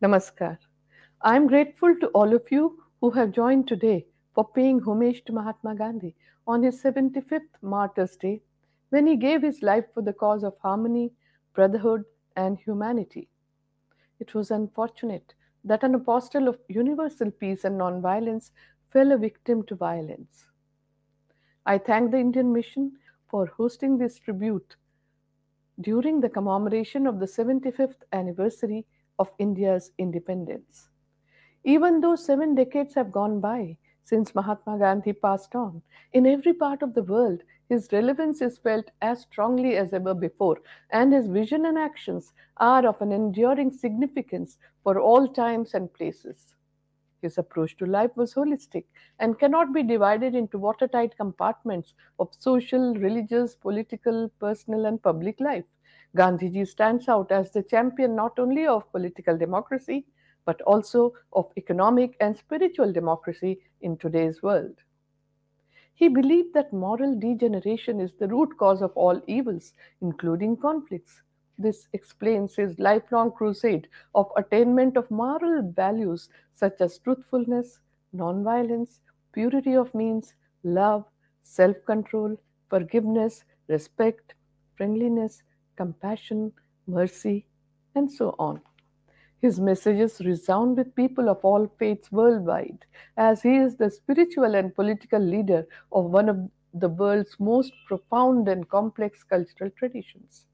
Namaskar. I am grateful to all of you who have joined today for paying homage to Mahatma Gandhi on his 75th Martyrs Day when he gave his life for the cause of harmony, brotherhood, and humanity. It was unfortunate that an apostle of universal peace and nonviolence fell a victim to violence. I thank the Indian Mission for hosting this tribute during the commemoration of the 75th anniversary of India's independence. Even though 7 decades have gone by since Mahatma Gandhi passed on, in every part of the world, his relevance is felt as strongly as ever before, and his vision and actions are of an enduring significance for all times and places. His approach to life was holistic and cannot be divided into watertight compartments of social, religious, political, personal, and public life. Gandhiji stands out as the champion not only of political democracy but also of economic and spiritual democracy in today's world. He believed that moral degeneration is the root cause of all evils, including conflicts. This explains his lifelong crusade of attainment of moral values such as truthfulness, nonviolence, purity of means, love, self control, forgiveness, respect, friendliness, compassion, mercy, and so on. His messages resound with people of all faiths worldwide, as he is the spiritual and political leader of one of the world's most profound and complex cultural traditions.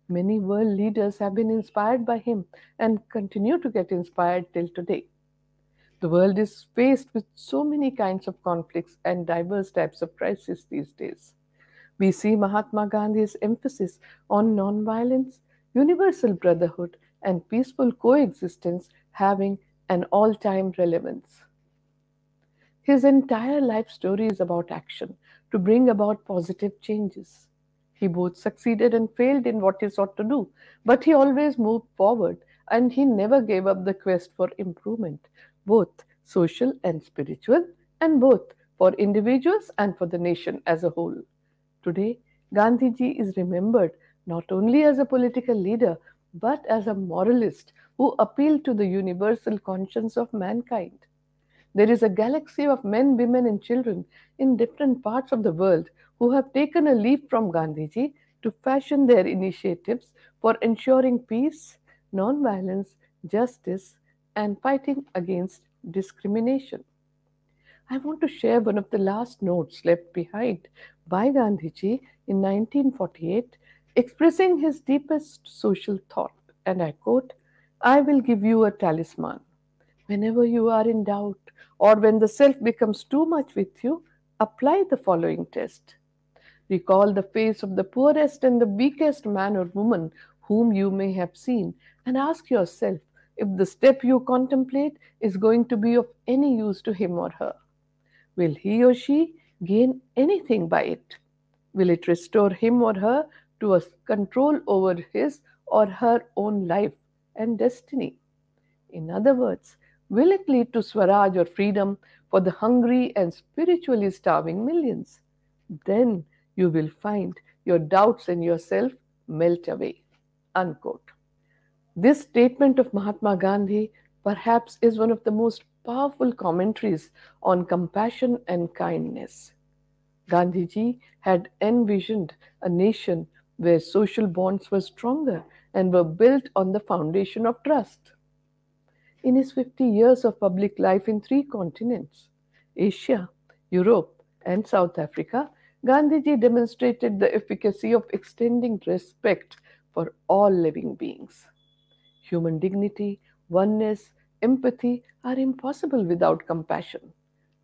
Many world leaders have been inspired by him and continue to get inspired till today. The world is faced with so many kinds of conflicts and diverse types of crises these days. We see Mahatma Gandhi's emphasis on nonviolence, universal brotherhood, and peaceful coexistence having an all time relevance. His entire life story is about action to bring about positive changes. He both succeeded and failed in what he sought to do, but he always moved forward and he never gave up the quest for improvement, both social and spiritual, and both for individuals and for the nation as a whole. Today, Gandhiji is remembered not only as a political leader but as a moralist who appealed to the universal conscience of mankind. There is a galaxy of men, women, and children in different parts of the world who have taken a leaf from Gandhiji to fashion their initiatives for ensuring peace, non-violence, justice, and fighting against discrimination. I want to share one of the last notes left behind by Gandhiji in 1948, expressing his deepest social thought. And I quote, I will give you a talisman. Whenever you are in doubt or when the self becomes too much with you, apply the following test. Recall the face of the poorest and the weakest man or woman whom you may have seen and ask yourself if the step you contemplate is going to be of any use to him or her. Will he or she gain anything by it? Will it restore him or her to a control over his or her own life and destiny? In other words, will it lead to Swaraj or freedom for the hungry and spiritually starving millions? Then you will find your doubts in yourself melt away. Unquote. This statement of Mahatma Gandhi perhaps is one of the most powerful commentaries on compassion and kindness. Gandhiji had envisioned a nation where social bonds were stronger and were built on the foundation of trust. In his 50 years of public life in three continents, Asia, Europe, and South Africa, Gandhiji demonstrated the efficacy of extending respect for all living beings. Human dignity, oneness, empathy are impossible without compassion.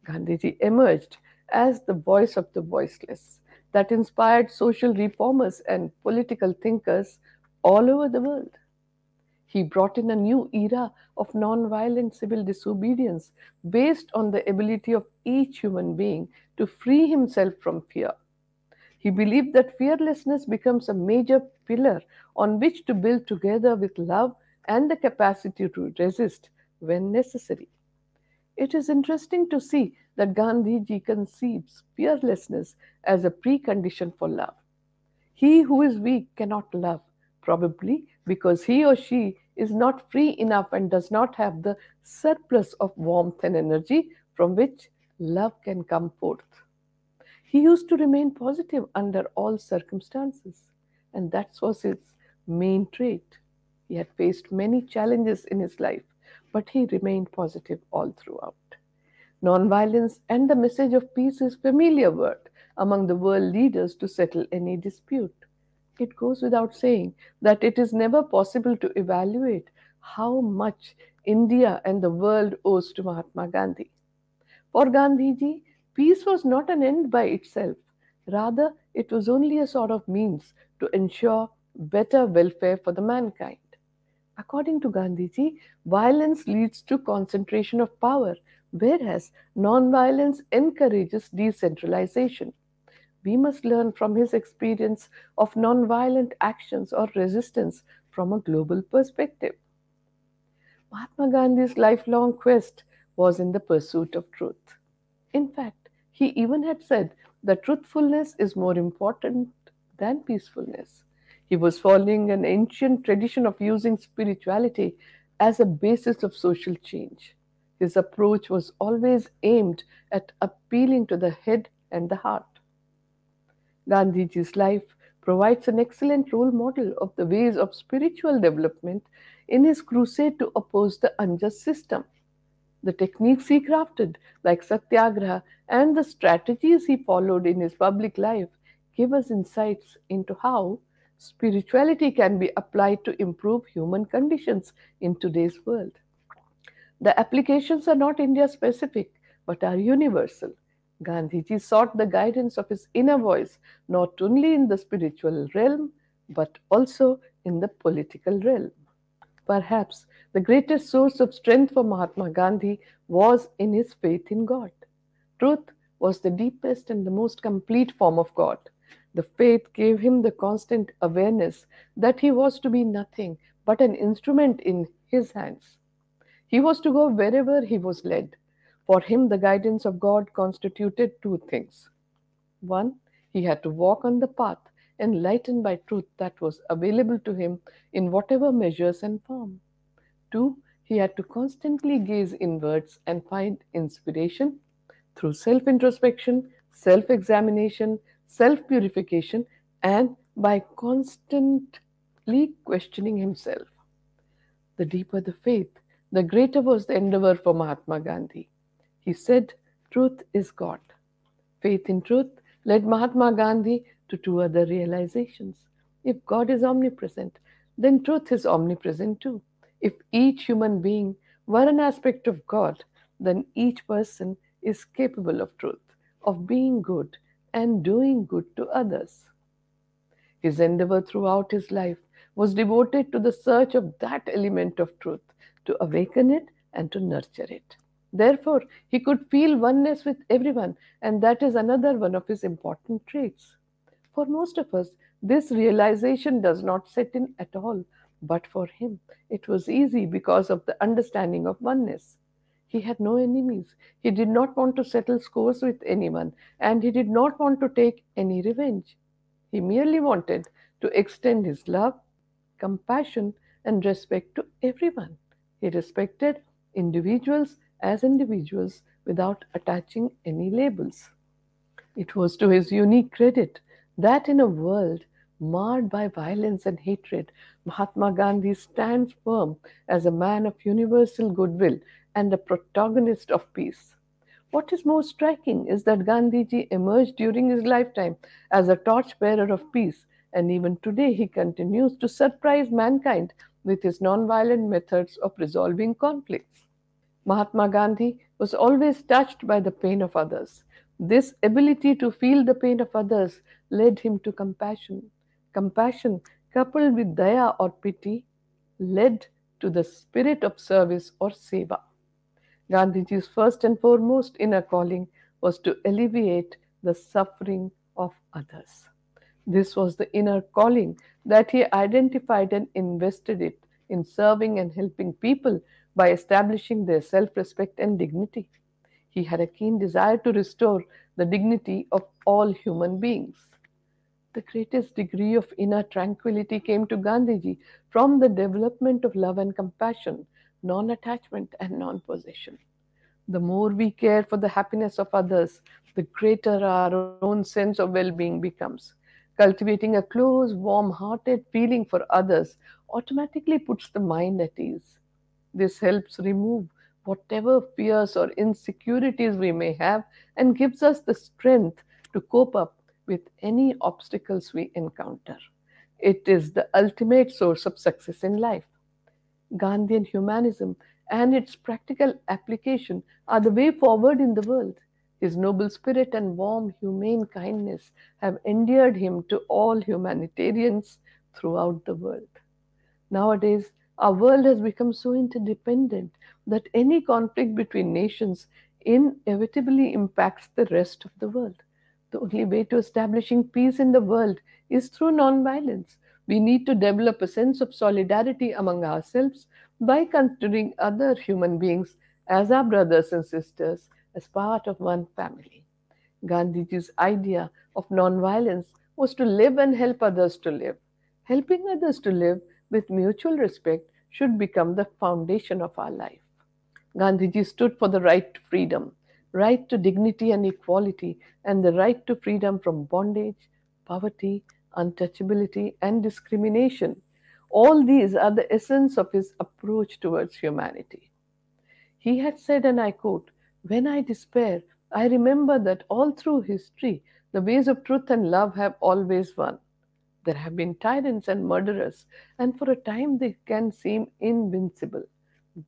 Gandhiji emerged as the voice of the voiceless that inspired social reformers and political thinkers all over the world. He brought in a new era of non-violent civil disobedience based on the ability of each human being to free himself from fear. He believed that fearlessness becomes a major pillar on which to build together with love and the capacity to resist when necessary. It is interesting to see that Gandhiji conceives fearlessness as a precondition for love. He who is weak cannot love, probably because he or she is not free enough and does not have the surplus of warmth and energy from which love can come forth. He used to remain positive under all circumstances, and that was his main trait. He had faced many challenges in his life, but he remained positive all throughout. Nonviolence and the message of peace is familiar word among the world leaders to settle any dispute. It goes without saying that it is never possible to evaluate how much India and the world owes to Mahatma Gandhi. For Gandhiji, peace was not an end by itself. Rather, it was only a sort of means to ensure better welfare for the mankind. According to Gandhiji, violence leads to concentration of power, whereas non-violence encourages decentralization. We must learn from his experience of non-violent actions or resistance from a global perspective. Mahatma Gandhi's lifelong quest was in the pursuit of truth. In fact, he even had said that truthfulness is more important than peacefulness. He was following an ancient tradition of using spirituality as a basis of social change. His approach was always aimed at appealing to the head and the heart. Gandhiji's life provides an excellent role model of the ways of spiritual development in his crusade to oppose the unjust system. The techniques he crafted, like Satyagraha, and the strategies he followed in his public life give us insights into how spirituality can be applied to improve human conditions in today's world. The applications are not India specific but are universal. Gandhiji sought the guidance of his inner voice not only in the spiritual realm but also in the political realm. Perhaps the greatest source of strength for Mahatma Gandhi was in his faith in God. Truth was the deepest and the most complete form of God. The faith gave him the constant awareness that he was to be nothing but an instrument in his hands. He was to go wherever he was led. For him, the guidance of God constituted two things. One, he had to walk on the path enlightened by truth that was available to him in whatever measures and form. Two, he had to constantly gaze inwards and find inspiration through self introspection, self examination, self purification, and by constantly questioning himself. The deeper the faith, the greater was the endeavor for Mahatma Gandhi. He said, truth is God. Faith in truth led Mahatma Gandhi to two other realizations. If God is omnipresent, then truth is omnipresent too. If each human being were an aspect of God, then each person is capable of truth, of being good and doing good to others. His endeavor throughout his life was devoted to the search of that element of truth, to awaken it and to nurture it. Therefore, he could feel oneness with everyone, and that is another one of his important traits. For most of us, this realization does not set in at all, but for him, it was easy because of the understanding of oneness. He had no enemies. He did not want to settle scores with anyone, and he did not want to take any revenge. He merely wanted to extend his love, compassion, and respect to everyone. He respected individuals as individuals without attaching any labels. It was to his unique credit that in a world marred by violence and hatred, Mahatma Gandhi stands firm as a man of universal goodwill and a protagonist of peace. What is most striking is that Gandhiji emerged during his lifetime as a torchbearer of peace, and even today he continues to surprise mankind with his nonviolent methods of resolving conflicts. Mahatma Gandhi was always touched by the pain of others. This ability to feel the pain of others led him to compassion. Compassion, coupled with daya or pity, led to the spirit of service or seva. Gandhiji's first and foremost inner calling was to alleviate the suffering of others. This was the inner calling that he identified and invested it in serving and helping people by establishing their self respect and dignity. He had a keen desire to restore the dignity of all human beings. The greatest degree of inner tranquility came to Gandhiji from the development of love and compassion, non attachment and non possession. The more we care for the happiness of others, the greater our own sense of well being becomes. Cultivating a close, warm hearted feeling for others automatically puts the mind at ease. This helps remove whatever fears or insecurities we may have and gives us the strength to cope up with any obstacles we encounter. It is the ultimate source of success in life. Gandhian humanism and its practical application are the way forward in the world. His noble spirit and warm, humane kindness have endeared him to all humanitarians throughout the world. Nowadays, our world has become so interdependent that any conflict between nations inevitably impacts the rest of the world. The only way to establishing peace in the world is through nonviolence. We need to develop a sense of solidarity among ourselves by considering other human beings as our brothers and sisters, as part of one family. Gandhiji's idea of nonviolence was to live and help others to live. Helping others to live with mutual respect should become the foundation of our life. Gandhiji stood for the right to freedom, right to dignity and equality, and the right to freedom from bondage, poverty, untouchability, and discrimination. All these are the essence of his approach towards humanity. He had said, and I quote, "When I despair, I remember that all through history, the ways of truth and love have always won. There have been tyrants and murderers, and for a time they can seem invincible.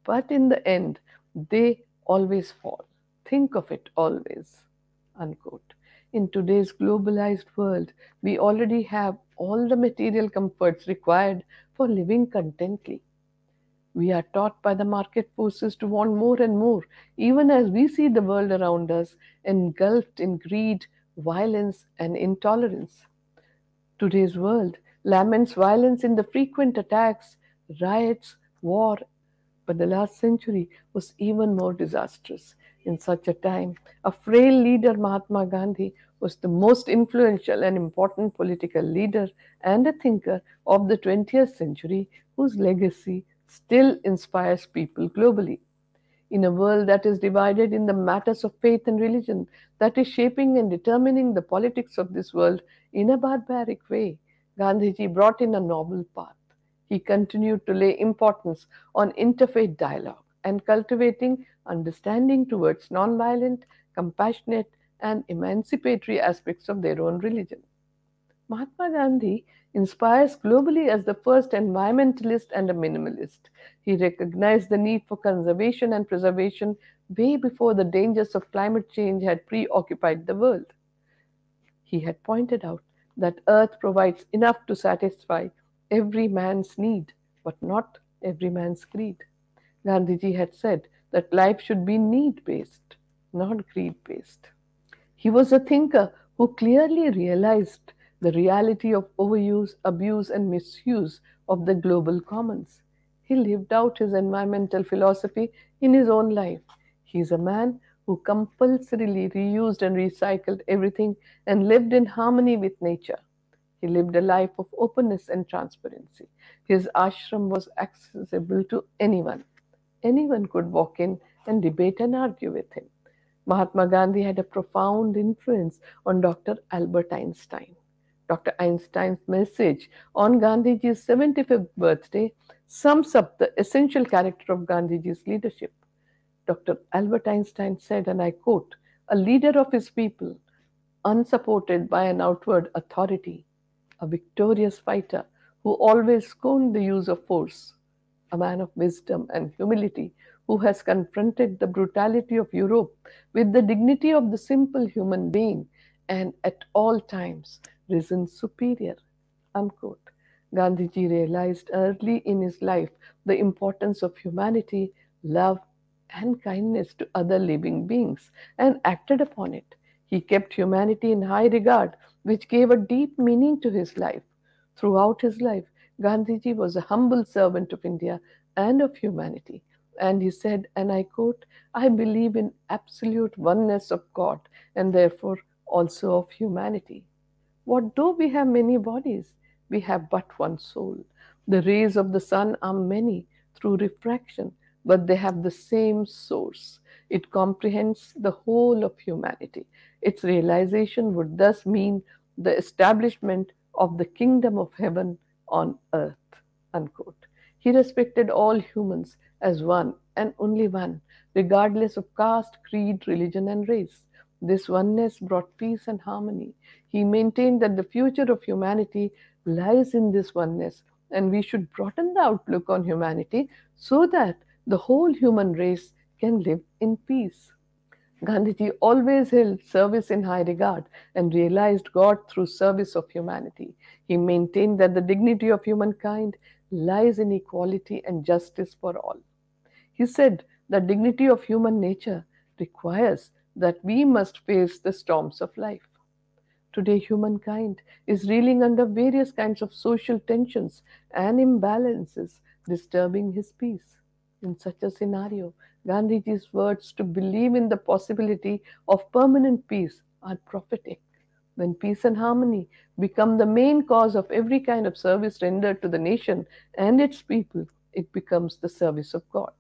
But in the end, they always fall. Think of it always." Unquote. In today's globalized world, we already have all the material comforts required for living contently. We are taught by the market forces to want more and more, even as we see the world around us engulfed in greed, violence, and intolerance. Today's world laments violence in the frequent attacks, riots, war, but the last century was even more disastrous. In such a time, a frail leader, Mahatma Gandhi, was the most influential and important political leader and a thinker of the 20th century whose legacy still inspires people globally. In a world that is divided in the matters of faith and religion, that is shaping and determining the politics of this world in a barbaric way, Gandhiji brought in a novel path. He continued to lay importance on interfaith dialogue and cultivating understanding towards nonviolent, compassionate, and emancipatory aspects of their own religion. Mahatma Gandhi inspires globally as the first environmentalist and a minimalist. He recognized the need for conservation and preservation way before the dangers of climate change had preoccupied the world. He had pointed out that Earth provides enough to satisfy every man's need, but not every man's greed. Gandhiji had said that life should be need based, not greed based. He was a thinker who clearly realized the reality of overuse, abuse, and misuse of the global commons. He lived out his environmental philosophy in his own life. He is a man who compulsorily reused and recycled everything and lived in harmony with nature. He lived a life of openness and transparency. His ashram was accessible to anyone. Anyone could walk in and debate and argue with him. Mahatma Gandhi had a profound influence on Dr. Albert Einstein. Dr. Einstein's message on Gandhiji's 75th birthday sums up the essential character of Gandhiji's leadership. Dr. Albert Einstein said, and I quote, "A leader of his people, unsupported by an outward authority, a victorious fighter who always scorned the use of force, a man of wisdom and humility who has confronted the brutality of Europe with the dignity of the simple human being and at all times risen superior." Unquote. Gandhiji realized early in his life the importance of humanity, love, and kindness to other living beings and acted upon it. He kept humanity in high regard, which gave a deep meaning to his life. Throughout his life, Gandhiji was a humble servant of India and of humanity. And he said, and I quote, "I believe in absolute oneness of God and therefore also of humanity." What though we have many bodies, we have but one soul. The rays of the sun are many through refraction, but they have the same source. It comprehends the whole of humanity. Its realization would thus mean the establishment of the kingdom of heaven on earth. Unquote. He respected all humans as one and only one, regardless of caste, creed, religion, and race. This oneness brought peace and harmony. He maintained that the future of humanity lies in this oneness, and we should broaden the outlook on humanity so that the whole human race can live in peace. Gandhiji always held service in high regard and realized God through service of humanity. He maintained that the dignity of humankind lies in equality and justice for all. He said the dignity of human nature requires that we must face the storms of life. Today, humankind is reeling under various kinds of social tensions and imbalances, disturbing his peace. In such a scenario, Gandhiji's words to believe in the possibility of permanent peace are prophetic. When peace and harmony become the main cause of every kind of service rendered to the nation and its people, it becomes the service of God.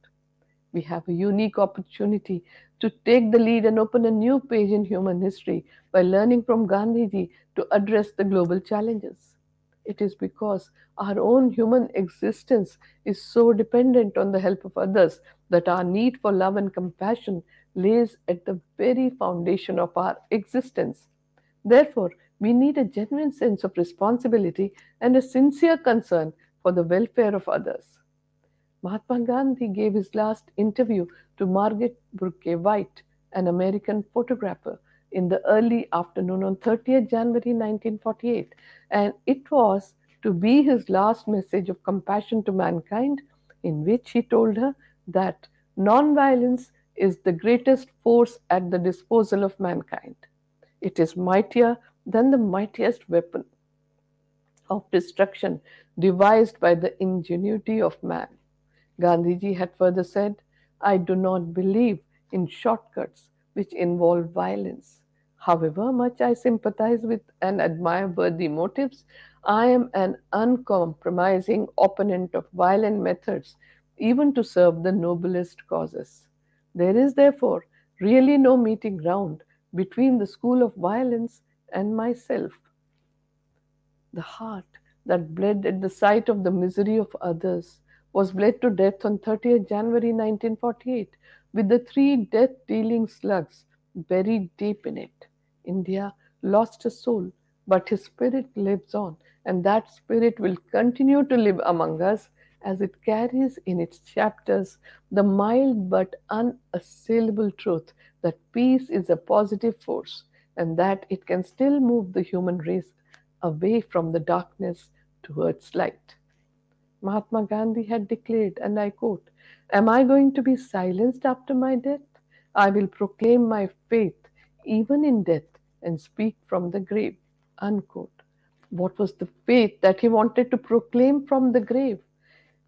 We have a unique opportunity to take the lead and open a new page in human history by learning from Gandhiji to address the global challenges. It is because our own human existence is so dependent on the help of others that our need for love and compassion lays at the very foundation of our existence. Therefore, we need a genuine sense of responsibility and a sincere concern for the welfare of others. Mahatma Gandhi gave his last interview to Margaret Burke White, an American photographer, in the early afternoon on 30th January 1948, and it was to be his last message of compassion to mankind, in which he told her that nonviolence is the greatest force at the disposal of mankind. It is mightier than the mightiest weapon of destruction devised by the ingenuity of man. Gandhiji had further said, I do not believe in shortcuts which involve violence. However much I sympathize with and admire worthy motives, I am an uncompromising opponent of violent methods, even to serve the noblest causes. There is therefore really no meeting ground between the school of violence and myself. The heart that bled at the sight of the misery of others was bled to death on 30th January 1948 with the three death dealing slugs buried deep in it. India lost a soul, but his spirit lives on, and that spirit will continue to live among us as it carries in its chapters the mild but unassailable truth that peace is a positive force and that it can still move the human race away from the darkness towards light. Mahatma Gandhi had declared, and I quote, Am I going to be silenced after my death? I will proclaim my faith even in death and speak from the grave. Unquote. What was the faith that he wanted to proclaim from the grave?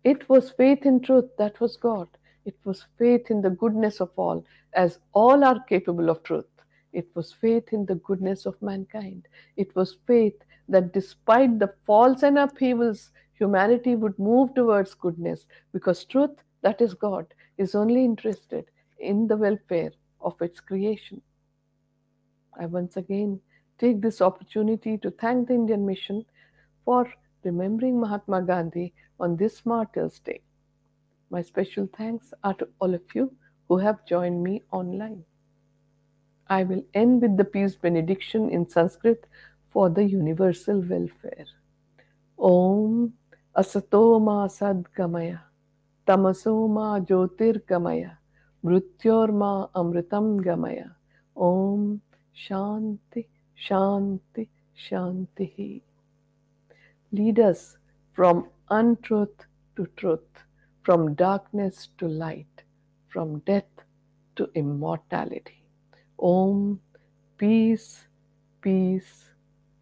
It was faith in truth, that was God. It was faith in the goodness of all, as all are capable of truth. It was faith in the goodness of mankind. It was faith that despite the faults and upheavals, humanity would move towards goodness because truth, that is God, is only interested in the welfare of its creation. I once again take this opportunity to thank the Indian Mission for remembering Mahatma Gandhi on this Martyrs' Day. My special thanks are to all of you who have joined me online. I will end with the peace benediction in Sanskrit for the universal welfare. Om Asato Ma Sadgamaya Tamaso Ma Jyotirgamaya Mrityor Ma Amritam Gamaya Om Shanti Shanti Shanti. Lead us from untruth to truth, from darkness to light, from death to immortality. Om, peace, peace,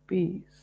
peace.